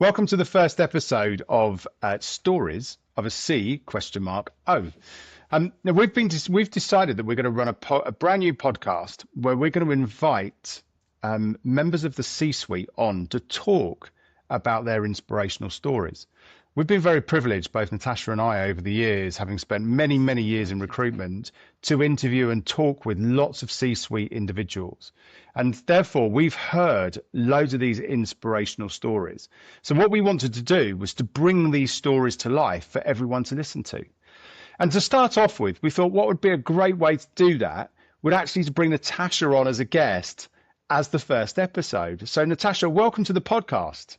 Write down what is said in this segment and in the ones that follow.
Welcome to the first episode of Stories of a C question mark O. Now we've decided that we're going to run a brand new podcast where we're going to invite members of the C-suite on to talk about their inspirational stories. We've been very privileged, both Natasha and I, over the years, having spent many, many years in recruitment, to interview and talk with lots of C-suite individuals. And therefore, we've heard loads of these inspirational stories. So what we wanted to do was to bring these stories to life for everyone to listen to. And to start off with, we thought what would be a great way to do that would actually to bring Natasha on as a guest as the first episode. So Natasha, welcome to the podcast.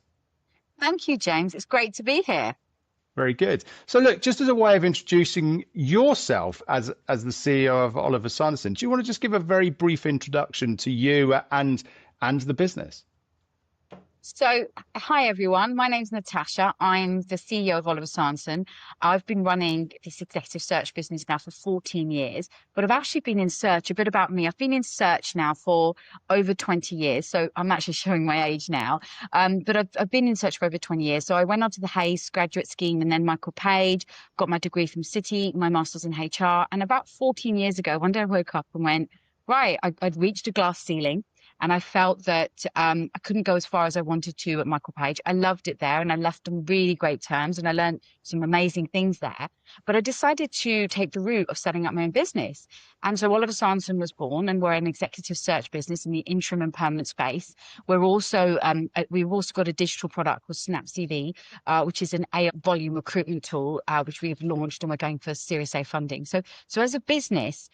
Thank you, James. It's great to be here. Very good. So look, just as a way of introducing yourself as the CEO of Oliver Sanderson, do you want to just give a very brief introduction to you and the business? So, hi everyone. My name's Natasha. I'm the CEO of Oliver Sanderson. I've been running this executive search business now for 14 years, but I've actually been in search, a bit about me. I've been in search now for over 20 years. So I'm actually showing my age now. But I've been in search for over 20 years. So I went on to the Hayes graduate scheme and then Michael Page, got my degree from City, my master's in HR. And about 14 years ago, one day I woke up and went, right, I'd reached a glass ceiling. And I felt that I couldn't go as far as I wanted to at Michael Page. I loved it there and I left on really great terms and I learned some amazing things there. But I decided to take the route of setting up my own business. And so Oliver Sanderson was born, and we're an executive search business in the interim and permanent space. We've also got a digital product called Snap CV, which is an A volume recruitment tool, which we've launched, and we're going for Series A funding. So as a business,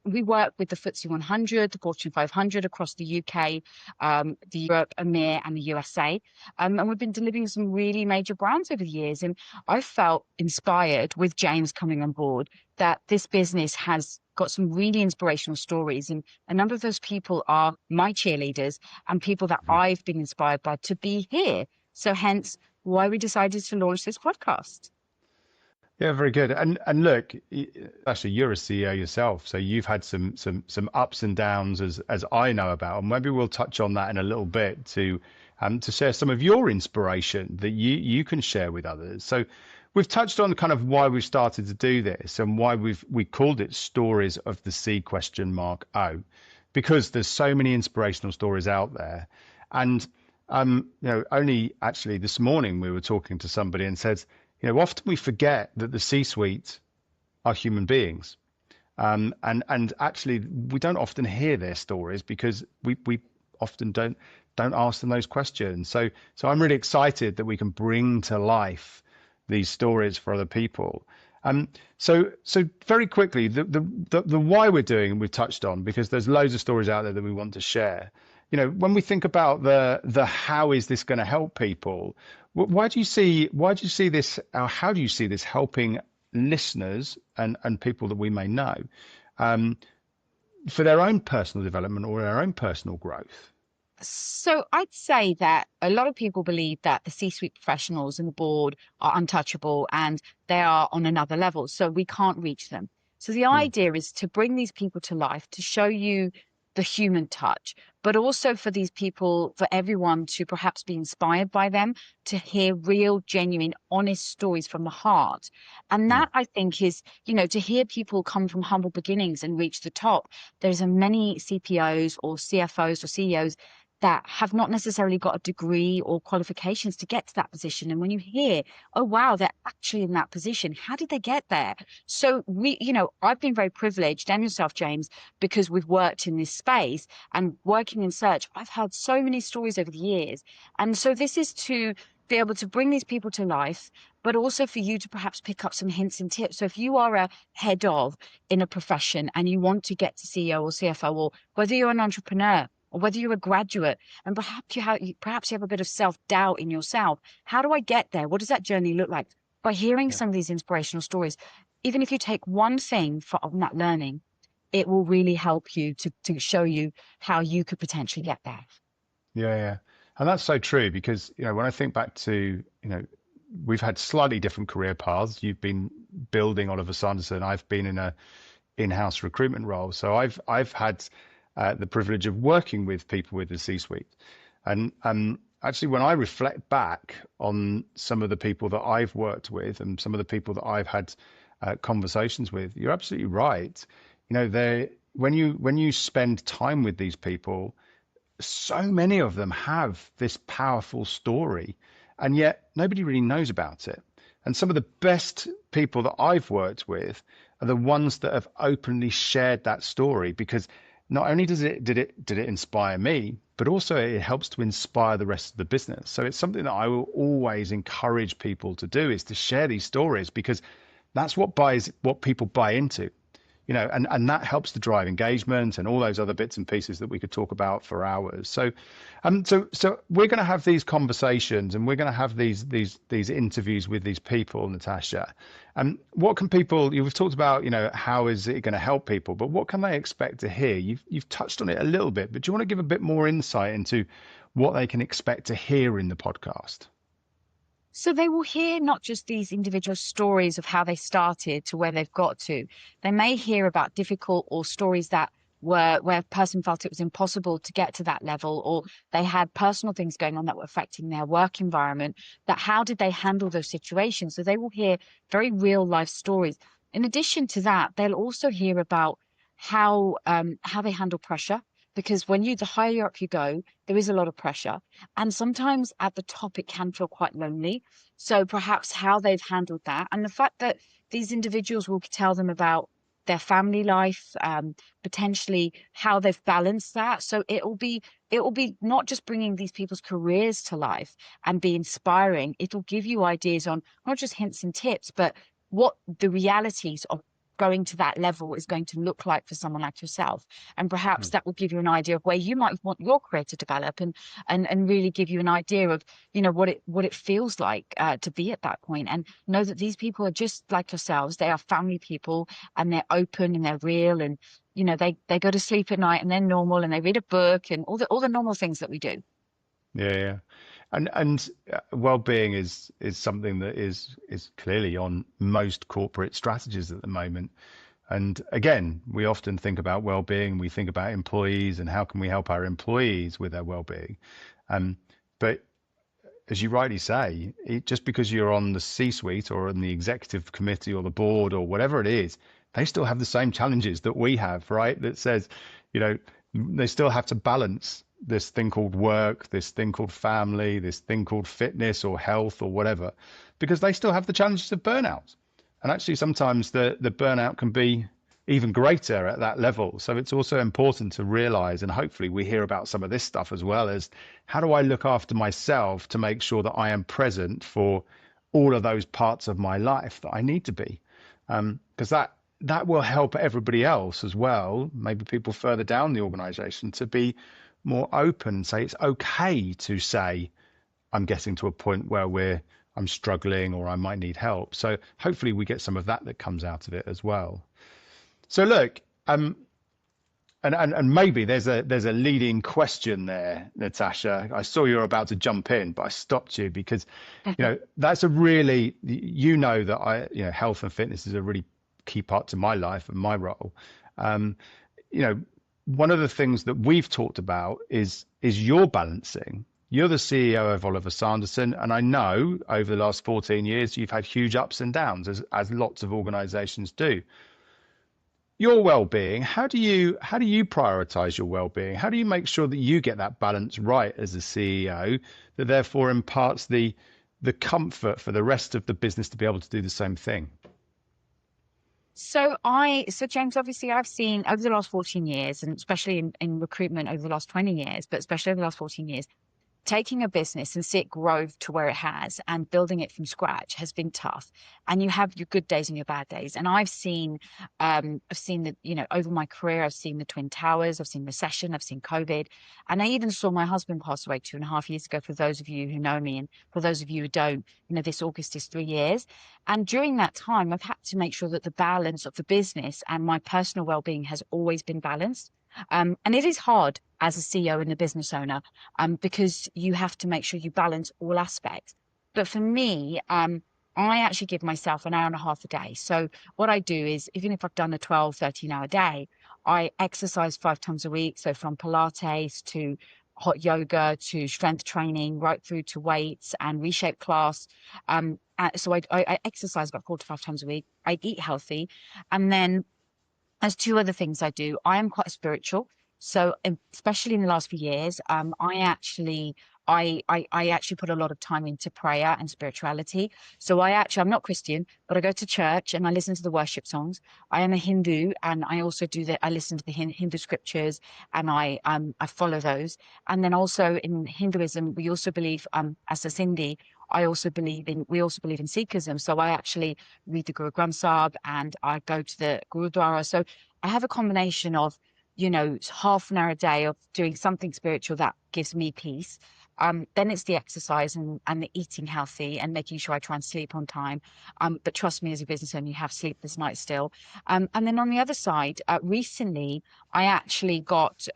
we work with the FTSE 100, the Fortune 500 across the UK, the Europe, EMEA, and the USA. And we've been delivering some really major brands over the years. And I felt inspired with James coming on board that this business has got some really inspirational stories. And a number of those people are my cheerleaders and people that I've been inspired by to be here. So hence why we decided to launch this podcast. Yeah, very good. And look, actually, you're a CEO yourself, so you've had some ups and downs as I know about, and maybe we'll touch on that in a little bit to share some of your inspiration that you can share with others. So we've touched on kind of why we've started to do this and why we called it Stories of the C question mark O, because there's so many inspirational stories out there. And only actually this morning we were talking to somebody and said, often we forget that the C-suite are human beings. And actually we don't often hear their stories because we often don't ask them those questions. So I'm really excited that we can bring to life these stories for other people. So very quickly, the why we're doing, we've touched on, because there's loads of stories out there that we want to share. When we think about the how is this going to help people, why do you see this, or how do you see this helping listeners and people that we may know for their own personal development or their own personal growth? So I'd say that a lot of people believe that the C-suite professionals and the board are untouchable and they are on another level, so we can't reach them. So the idea is to bring these people to life, to show you the human touch, but also for these people, for everyone to perhaps be inspired by them, to hear real, genuine, honest stories from the heart. And that, I think, is, to hear people come from humble beginnings and reach the top. There's many CPOs or CFOs or CEOs that have not necessarily got a degree or qualifications to get to that position. And when you hear, oh, wow, they're actually in that position, how did they get there? So I've been very privileged, and yourself, James, because we've worked in this space and working in search. I've heard so many stories over the years. And so this is to be able to bring these people to life, but also for you to perhaps pick up some hints and tips. So if you are a head of in a profession and you want to get to CEO or CFO, or whether you're an entrepreneur, or whether you're a graduate and perhaps you have a bit of self-doubt in yourself. How do I get there? What does that journey look like? By hearing some of these inspirational stories, even if you take one thing from that learning, it will really help you to show you how you could potentially get there. Yeah. And that's so true because, when I think back to, we've had slightly different career paths. You've been building Oliver Sanderson. I've been in a in-house recruitment role. So I've had the privilege of working with people with the C-suite, and actually, when I reflect back on some of the people that I've worked with and some of the people that I've had conversations with, you're absolutely right. You know, they when you spend time with these people, so many of them have this powerful story, and yet nobody really knows about it. And some of the best people that I've worked with are the ones that have openly shared that story, because not only did it inspire me, but also it helps to inspire the rest of the business. So it's something that I will always encourage people to do, is to share these stories, because that's what people buy into, you know, and that helps to drive engagement and all those other bits and pieces that we could talk about for hours. So we're going to have these conversations, and we're going to have these interviews with these people, Natasha. And what can people, you've talked about, you know, how is it going to help people, but what can they expect to hear? You've touched on it a little bit, but do you want to give a bit more insight into what they can expect to hear in the podcast? So they will hear not just these individual stories of how they started to where they've got to. They may hear about difficult or stories that were where a person felt it was impossible to get to that level, or they had personal things going on that were affecting their work environment. That how did they handle those situations? So they will hear very real life stories. In addition to that, they'll also hear about how they handle pressure. Because the higher up you go, there is a lot of pressure. And sometimes at the top, it can feel quite lonely. So perhaps how they've handled that, and the fact that these individuals will tell them about their family life, potentially how they've balanced that. So it will be not just bringing these people's careers to life and be inspiring. It'll give you ideas on not just hints and tips, but what the realities of going to that level is going to look like for someone like yourself. And perhaps that will give you an idea of where you might want your career to develop, and really give you an idea of, you know, what it feels like to be at that point. And know that these people are just like yourselves. They are family people, and they're open and they're real, and you know, they go to sleep at night and they're normal, and they read a book and all the normal things that we do. Yeah, yeah. And well-being is something that is clearly on most corporate strategies at the moment. And again, we often think about well-being, we think about employees and how can we help our employees with their well-being. But as you rightly say, just because you're on the C-suite or on the executive committee or the board or whatever it is, they still have the same challenges that we have, right? That says, you know, they still have to balance this thing called work, this thing called family, this thing called fitness or health or whatever, because they still have the challenges of burnout. And actually, sometimes the burnout can be even greater at that level. So it's also important to realize, and hopefully we hear about some of this stuff as well, as how do I look after myself to make sure that I am present for all of those parts of my life that I need to be, because that will help everybody else as well, maybe people further down the organization, to be more open and say it's okay to say I'm getting to a point where I'm struggling or I might need help. So hopefully we get some of that comes out of it as well. So look, and maybe there's a leading question there, Natasha. I saw you were about to jump in, but I stopped you because, you know, that's a really, you know, that health and fitness is a really key part to my life and my role. You know, one of the things that we've talked about is your balancing. You're the CEO of Oliver Sanderson, and I know over the last 14 years you've had huge ups and downs, as lots of organizations do. Your well-being, how do you prioritize your well-being? How do you make sure that you get that balance right as a CEO, that therefore imparts the comfort for the rest of the business to be able to do the same thing? So James, obviously I've seen over the last 14 years, and especially in recruitment over the last 20 years, but especially over the last 14 years, taking a business and see it grow to where it has and building it from scratch has been tough. And you have your good days and your bad days. And I've seen that, you know, over my career, I've seen the Twin Towers, I've seen recession, I've seen COVID. And I even saw my husband pass away 2.5 years ago, for those of you who know me. And for those of you who don't, you know, this August is 3 years. And during that time, I've had to make sure that the balance of the business and my personal well-being has always been balanced. And it is hard as a CEO and a business owner, because you have to make sure you balance all aspects. But for me, I actually give myself an hour and a half a day. So what I do is, even if I've done a 12, 13-hour day, I exercise 5 times a week. So from Pilates to hot yoga to strength training, right through to weights and reshape class. So I exercise about 4 to 5 times a week. I eat healthy, and then there's two other things I do. I am quite spiritual. So especially in the last few years, I actually put a lot of time into prayer and spirituality. So I'm not Christian, but I go to church and I listen to the worship songs. I am a Hindu, and I also I listen to the Hindu scriptures, and I follow those. And then also in Hinduism, we also believe, as a Sindhi, we also believe in Sikhism. So I actually read the Guru Granth Sahib and I go to the Gurudwara. So I have a combination of, half an hour a day of doing something spiritual that gives me peace. Then it's the exercise and the eating healthy and making sure I try and sleep on time. But trust me, as a business owner, you have sleepless nights still. And then on the other side, recently I actually got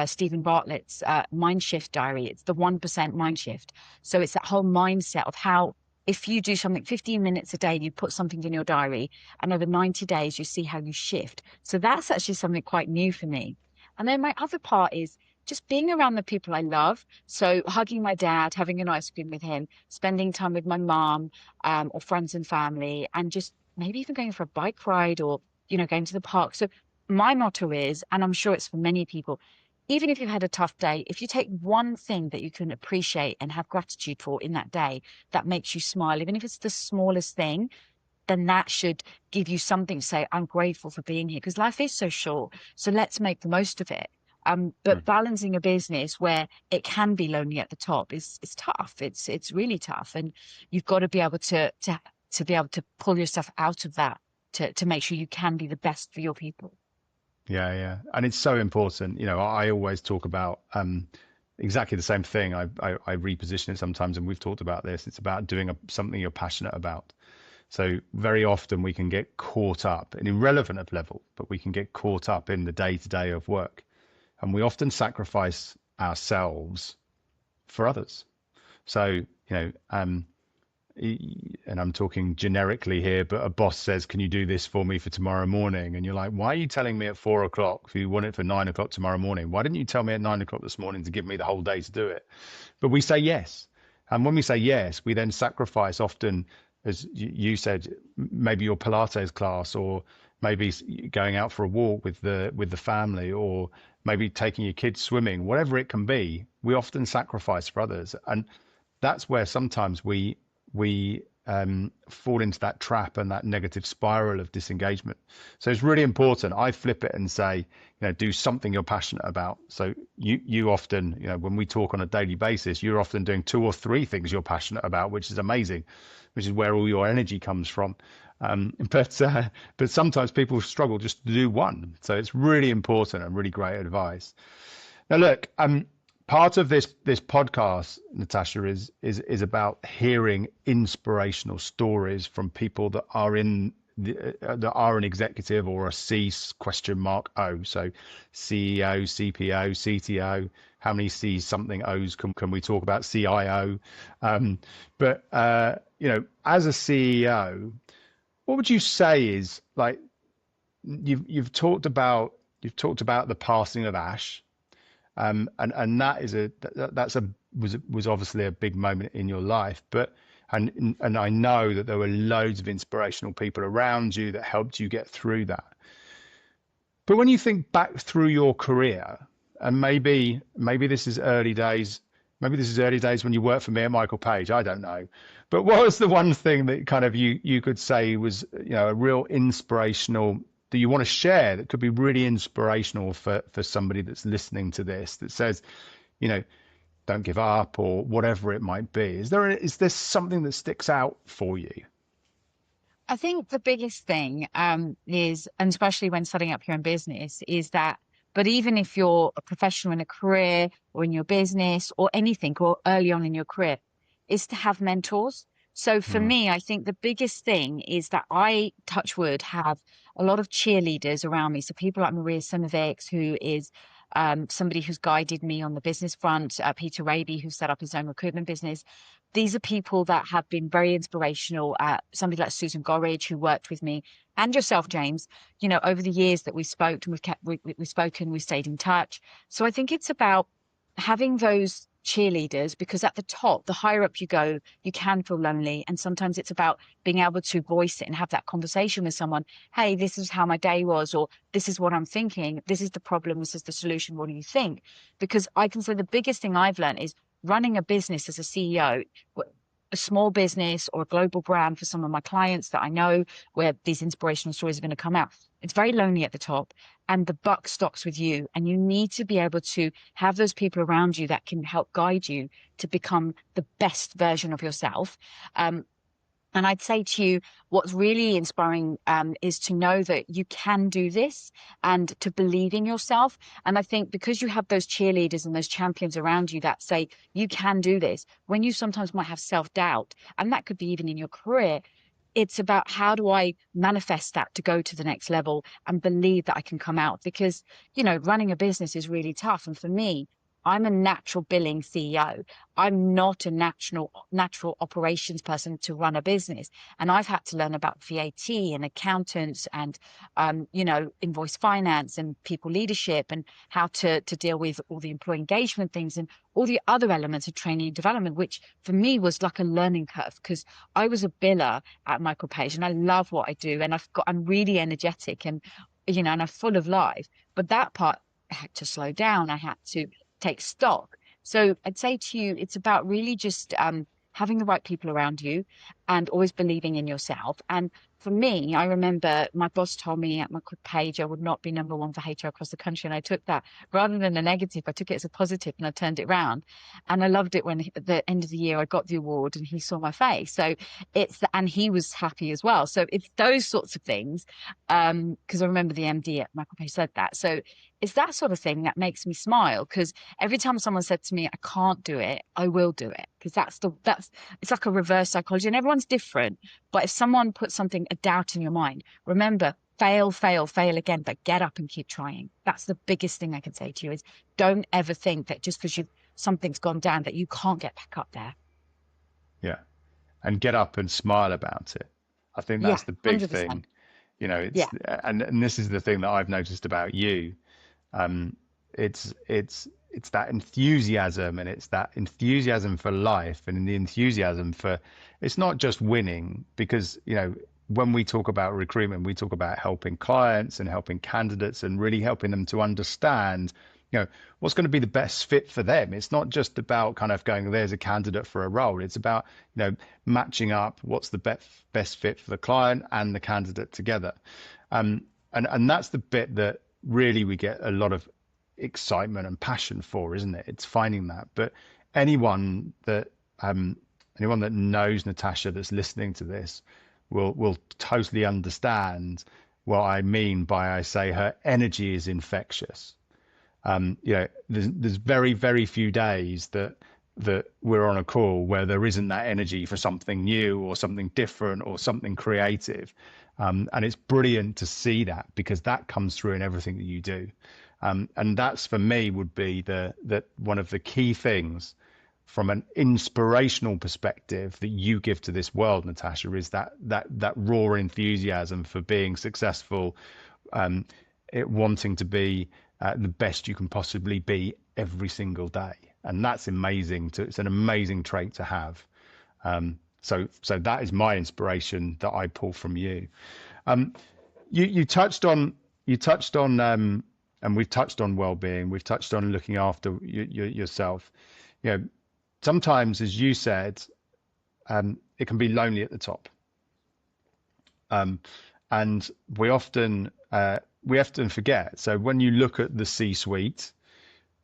Stephen Bartlett's Mind Shift Diary. It's the 1% Mind Shift. So it's that whole mindset of how, if you do something 15 minutes a day, you put something in your diary, and over 90 days, you see how you shift. So that's actually something quite new for me. And then my other part is just being around the people I love. So hugging my dad, having an ice cream with him, spending time with my mom, or friends and family, and just maybe even going for a bike ride, or, going to the park. So my motto is, and I'm sure it's for many people, even if you've had a tough day, if you take one thing that you can appreciate and have gratitude for in that day, that makes you smile, even if it's the smallest thing, then that should give you something to say, I'm grateful for being here, because life is so short. So let's make the most of it. But balancing a business where it can be lonely at the top is tough. It's really tough. And you've got to be able to be able to pull yourself out of that to make sure you can be the best for your people. Yeah. And it's so important. I always talk about exactly the same thing. I reposition it sometimes, and we've talked about this. It's about doing something you're passionate about. So very often we can get caught up, an irrelevant level, but we can get caught up in the day-to-day of work. And we often sacrifice ourselves for others. So, and I'm talking generically here, but a boss says, can you do this for me for tomorrow morning? And you're like, why are you telling me at 4 o'clock if you want it for 9 o'clock tomorrow morning? Why didn't you tell me at 9 o'clock this morning to give me the whole day to do it? But we say yes. And when we say yes, we then sacrifice often, as you said, maybe your Pilates class, or maybe going out for a walk with the family, or maybe taking your kids swimming, whatever it can be. We often sacrifice for others. And that's where sometimes we fall into that trap and that negative spiral of disengagement. So it's really important. I flip it and say, do something you're passionate about. So you often, when we talk on a daily basis, you're often doing 2 or 3 things you're passionate about, which is amazing, which is where all your energy comes from. But sometimes people struggle just to do one. So it's really important and really great advice. Now, look, part of this podcast, Natasha, is about hearing inspirational stories from people that are an executive or a C?O. So CEO, CPO, CTO. How many C's something O's can we talk about? CIO. But as a CEO, what would you say is, like, you've talked about the passing of Ash. And that was obviously a big moment in your life, and I know that there were loads of inspirational people around you that helped you get through that. But when you think back through your career, and maybe this is early days, when you worked for me at Michael Page, I don't know. But what was the one thing that kind of you could say was, a real inspirational, that you want to share, that could be really inspirational for somebody that's listening to this, that says, don't give up, or whatever it might be? Is there something that sticks out for you? I think the biggest thing is, and especially when setting up your own business, is that, but even if you're a professional in a career or in your business or anything, or early on in your career, is to have mentors. So for Mm, me, I think the biggest thing is that I, touch wood, have a lot of cheerleaders around me. So people like Maria Simovics, who is somebody who's guided me on the business front, Peter Raby, who set up his own recruitment business. These are people that have been very inspirational. Somebody like Susan Gorridge, who worked with me, and yourself, James, over the years that we spoke, and we've spoken, we stayed in touch. So I think it's about having those cheerleaders, because at the top, the higher up you go, you can feel lonely. And sometimes it's about being able to voice it and have that conversation with someone. Hey, this is how my day was, or this is what I'm thinking. This is the problem. This is the solution. What do you think? Because I can say the biggest thing I've learned is running a business as a CEO, a small business or a global brand for some of my clients that I know where these inspirational stories are going to come out. It's very lonely at the top and the buck stops with you. And you need to be able to have those people around you that can help guide you to become the best version of yourself. And I'd say to you, what's really inspiring is to know that you can do this and to believe in yourself. And I think because you have those cheerleaders and those champions around you that say, you can do this, when you sometimes might have self-doubt, and that could be even in your career, it's about how do I manifest that to go to the next level and believe that I can come out? Because, running a business is really tough. And for me, I'm a natural billing CEO. I'm not a natural operations person to run a business. And I've had to learn about VAT and accountants and, invoice finance and people leadership and how to deal with all the employee engagement things and all the other elements of training and development, which for me was like a learning curve because I was a biller at Michael Page and I love what I do. And I'm really energetic and, and I'm full of life. But that part I had to slow down. I had to take stock. So I'd say to you, it's about really just having the right people around you and always believing in yourself. And for me, I remember my boss told me at my page I would not be number one for HR across the country. And I took that rather than a negative, I took it as a positive and I turned it around. And I loved it when at the end of the year I got the award and he saw my face. So and he was happy as well. So it's those sorts of things. Because I remember the MD at Michael Page said that. So it's that sort of thing that makes me smile because every time someone said to me, I can't do it, I will do it. Because it's like a reverse psychology and everyone's different. But if someone puts a doubt in your mind, remember, fail, fail, fail again, but get up and keep trying. That's the biggest thing I can say to you is don't ever think that just because something's gone down that you can't get back up there. Yeah. And get up and smile about it. I think that's the big 100%. thing. And this is the thing that I've noticed about you. It's that enthusiasm and it's that enthusiasm for life and the enthusiasm for it's not just winning because when we talk about recruitment we talk about helping clients and helping candidates and really helping them to understand what's going to be the best fit for them. It's not just about kind of going there's a candidate for a role. It's about matching up what's the best fit for the client and the candidate together, and that's the bit that really we get a lot of excitement and passion for, isn't it? It's finding that. But anyone that knows Natasha that's listening to this will totally understand what I mean by I say her energy is infectious. There's very, very few days that we're on a call where there isn't that energy for something new or something different or something creative. And it's brilliant to see that because that comes through in everything that you do. And that's for me would be that one of the key things from an inspirational perspective that you give to this world, Natasha, is that raw enthusiasm for being successful, wanting to be the best you can possibly be every single day. And that's amazing. It's an amazing trait to have. So that is my inspiration that I pull from you. You touched on, and we've touched on well-being. We've touched on looking after yourself. Sometimes, as you said, it can be lonely at the top, and we often forget. So when you look at the C-suite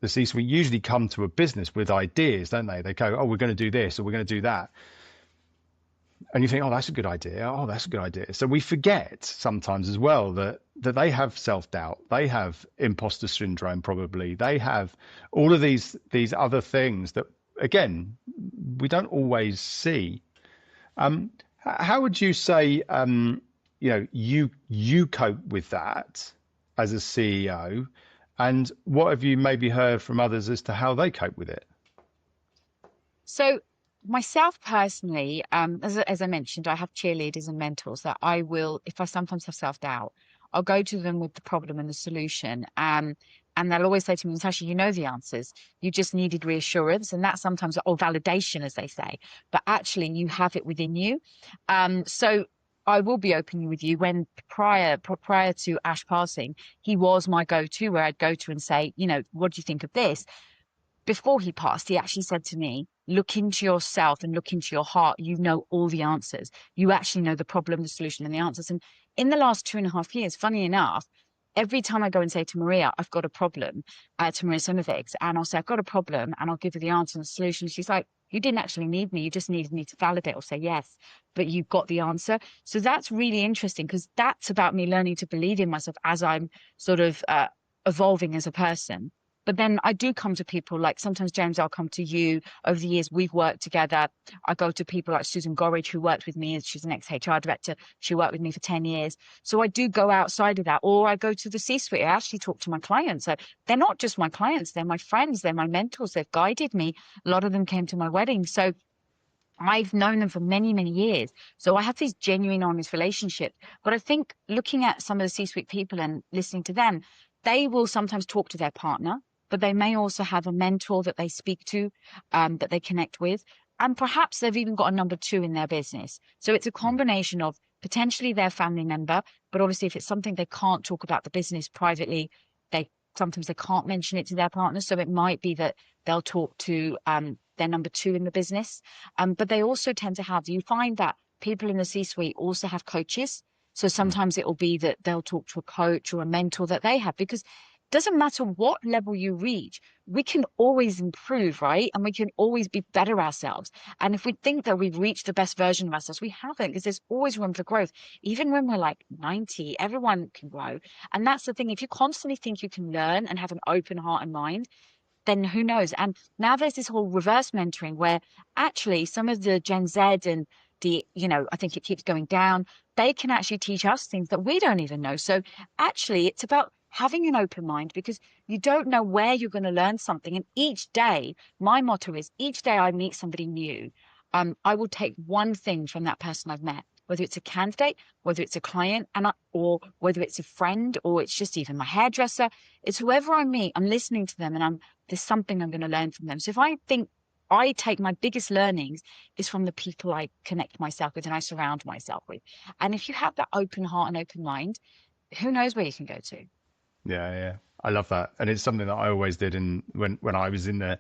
usually come to a business with ideas, don't they? They go, oh, we're going to do this or we're going to do that. And you think, oh, that's a good idea. Oh, that's a good idea. So we forget sometimes as well that they have self-doubt. They have imposter syndrome, probably. They have all of these other things that, again, we don't always see. How would you say, you cope with that as a CEO? And what have you maybe heard from others as to how they cope with it? So myself personally, as I mentioned, I have cheerleaders and mentors that if I sometimes have self-doubt, I'll go to them with the problem and the solution. And And they'll always say to me, Natasha, you know the answers. You just needed reassurance. And that's sometimes, or validation, as they say. But actually, you have it within you. So I will be open with you. When prior to Ash passing, he was my go-to, where I'd go to and say, what do you think of this? Before he passed, he actually said to me, look into yourself and look into your heart. You know all the answers. You actually know the problem, the solution, and the answers. And in the last 2.5 years, funny enough, every time I go and say to Maria, I've got a problem, to Maria Simovic, and I'll say, I've got a problem, and I'll give her the answer and the solution. She's like, you didn't actually need me. You just needed me to validate or say yes, but you've got the answer. So that's really interesting, because that's about me learning to believe in myself as I'm sort of evolving as a person. But then I do come to people, like sometimes, James, I'll come to you. Over the years, we've worked together. I go to people like Susan Gorridge, who worked with me. She's an ex-HR director. She worked with me for 10 years. So I do go outside of that, or I go to the C-suite. I actually talk to my clients. So they're not just my clients. They're my friends. They're my mentors. They've guided me. A lot of them came to my wedding. So I've known them for many, many years. So I have these genuine, honest relationships. But I think looking at some of the C-suite people and listening to them, they will sometimes talk to their partner, but they may also have a mentor that they speak to, that they connect with. And perhaps they've even got a number two in their business. So it's a combination of potentially their family member, but obviously if it's something they can't talk about the business privately, sometimes they can't mention it to their partner. So it might be that they'll talk to their number two in the business. But they also tend to have, you find that people in the C-suite also have coaches. So sometimes it will be that they'll talk to a coach or a mentor that they have, because doesn't matter what level you reach, we can always improve, right? And we can always be better ourselves. And if we think that we've reached the best version of ourselves, we haven't, because there's always room for growth. Even when we're like 90, everyone can grow. And that's the thing. If you constantly think you can learn and have an open heart and mind, then who knows? And now there's this whole reverse mentoring, where actually some of the Gen Z and I think it keeps going down, they can actually teach us things that we don't even know. So actually it's about having an open mind, because you don't know where you're going to learn something. And each day, my motto is, each day I meet somebody new, I will take one thing from that person I've met, whether it's a candidate, whether it's a client, or whether it's a friend, or it's just even my hairdresser. It's whoever I meet, I'm listening to them, and there's something I'm going to learn from them. So if I think I take my biggest learnings is from the people I connect myself with and I surround myself with. And if you have that open heart and open mind, who knows where you can go to? Yeah. I love that. And it's something that I always did when I was in when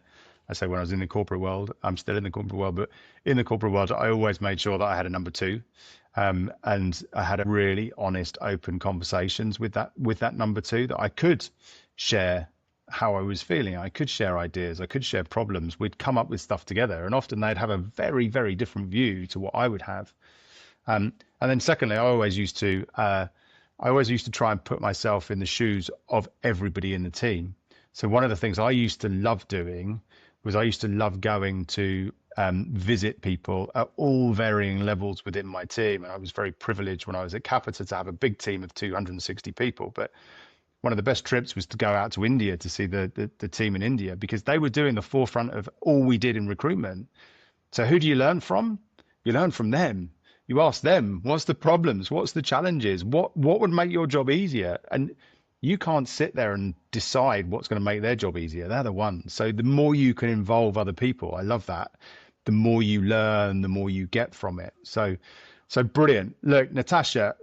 I was in the corporate world. I'm still in the corporate world, but in the corporate world, I always made sure that I had a number two. And I had a really honest, open conversations with that number two, that I could share how I was feeling. I could share ideas. I could share problems. We'd come up with stuff together, and often they'd have a very, very different view to what I would have. And then secondly, I always used to try and put myself in the shoes of everybody in the team. So one of the things I used to love doing was I used to love going to visit people at all varying levels within my team. And I was very privileged when I was at Capita to have a big team of 260 people. But one of the best trips was to go out to India to see the team in India, because they were doing the forefront of all we did in recruitment. So who do you learn from? You learn from them. You ask them, what's the problems? What's the challenges? What would make your job easier? And you can't sit there and decide what's going to make their job easier. They're the ones. So the more you can involve other people, I love that. The more you learn, the more you get from it. So brilliant. Look, Natasha,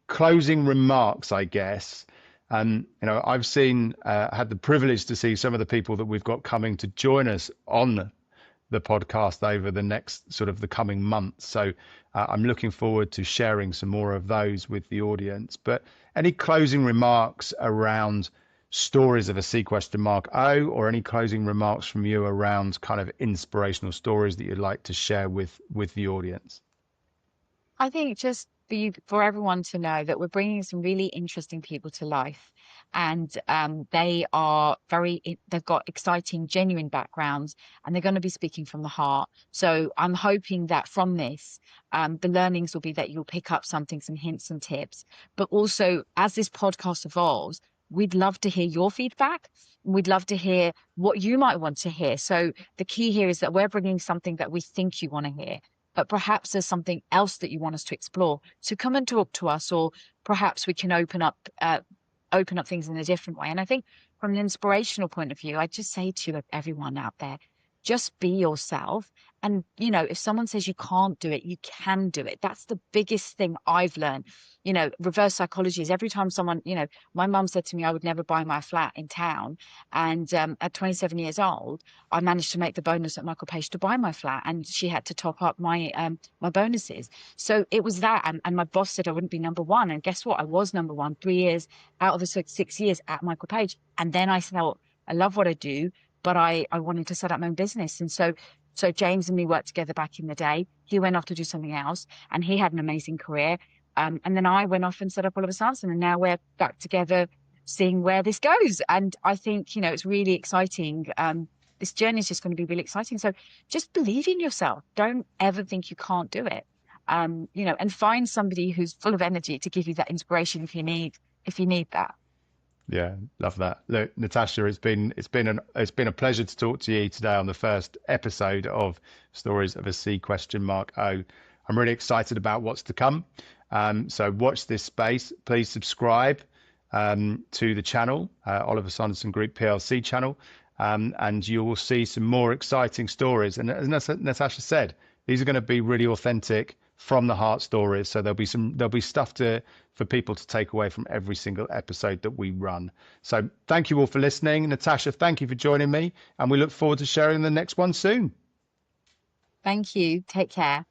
closing remarks, I guess. I've had the privilege to see some of the people that we've got coming to join us on the podcast over the next sort of the coming months. So I'm looking forward to sharing some more of those with the audience. But any closing remarks around stories of a C O, or any closing remarks from you around kind of inspirational stories that you'd like to share with the audience? I think just for everyone to know that we're bringing some really interesting people to life, and they've got exciting, genuine backgrounds, and they're going to be speaking from the heart. So I'm hoping that from this, the learnings will be that you'll pick up some hints and tips. But also, as this podcast evolves, we'd love to hear your feedback. We'd love to hear what you might want to hear. So the key here is that we're bringing something that we think you want to hear, but perhaps there's something else that you want us to explore. So come and talk to us, or perhaps we can open up things in a different way. And I think from an inspirational point of view, I just say to everyone out there, just be yourself. And, you know, if someone says you can't do it, you can do it. That's the biggest thing I've learned. You know, reverse psychology is every time someone, you know, my mum said to me, I would never buy my flat in town. And at 27 years old, I managed to make the bonus at Michael Page to buy my flat. And she had to top up my my bonuses. So it was that. And my boss said I wouldn't be number one. And guess what? I was number one 3 years out of the 6 years at Michael Page. And then I thought, I love what I do, but I wanted to set up my own business. And so James and me worked together back in the day. He went off to do something else, and he had an amazing career. And then I went off and set up Oliver Sanderson, and now we're back together, seeing where this goes. And I think, you know, it's really exciting. This journey is just going to be really exciting. So just believe in yourself. Don't ever think you can't do it. You know, and find somebody who's full of energy to give you that inspiration if you need that. Yeah, love that. Look, Natasha, it's been a pleasure to talk to you today on the first episode of Stories of a C O. I'm really excited about what's to come. So watch this space. Please subscribe to the channel, Oliver Sanderson Group PLC channel, and you will see some more exciting stories. And as Natasha said, these are going to be really authentic, from the heart stories. So there'll be stuff for people to take away from every single episode that we run. So thank you all for listening. Natasha, thank you for joining me, and we look forward to sharing the next one soon. Thank you. Take care.